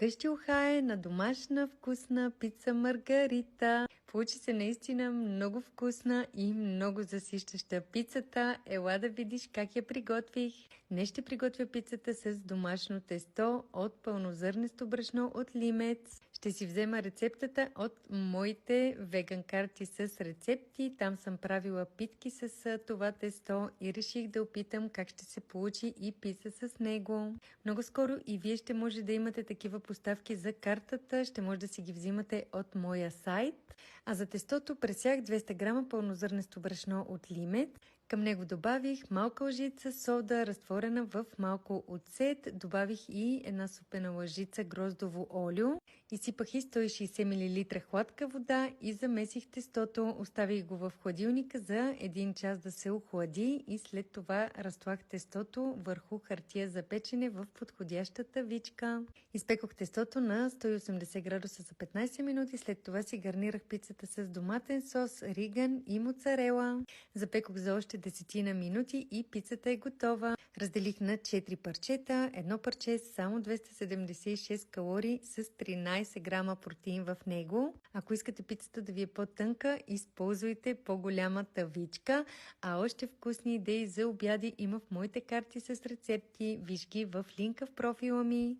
вкъщи ухае на домашна вкусна пица Маргарита. Получи се наистина много вкусна и много засищаща пицата. Ела да видиш как я приготвих. Днес ще приготвя пицата с домашно тесто от пълнозърнесто брашно от Лимец. Ще си взема рецептата от моите веган карти с рецепти. Там съм правила питки с това тесто и реших да опитам как ще се получи и пица с него. Много скоро и вие ще може да имате такива поставки за картата. Ще може да си ги взимате от моя сайт. А за тестото пресях 200 грама пълнозърнесто брашно от Лимец. Към него добавих малка лъжица сода, разтворена в малко оцет. Добавих и една супена лъжица гроздово олио. Изсипах и 160 мл хладка вода и замесих тестото. Оставих го в хладилника за 1 час да се охлади и след това разтлах тестото върху хартия за печене в подходящата вичка. Изпекох тестото на 180 градуса за 15 минути. След това си гарнирах пицата с доматен сос, риган и моцарела. Запекох за още 10 минути и пицата е готова. Разделих на 4 парчета. Едно парче само 276 калории с 13 грама протеин в него. Ако искате пицата да ви е по-тънка, използвайте по-голяма тавичка. А още вкусни идеи за обяди има в моите карти с рецепти. Виж ги в линка в профила ми.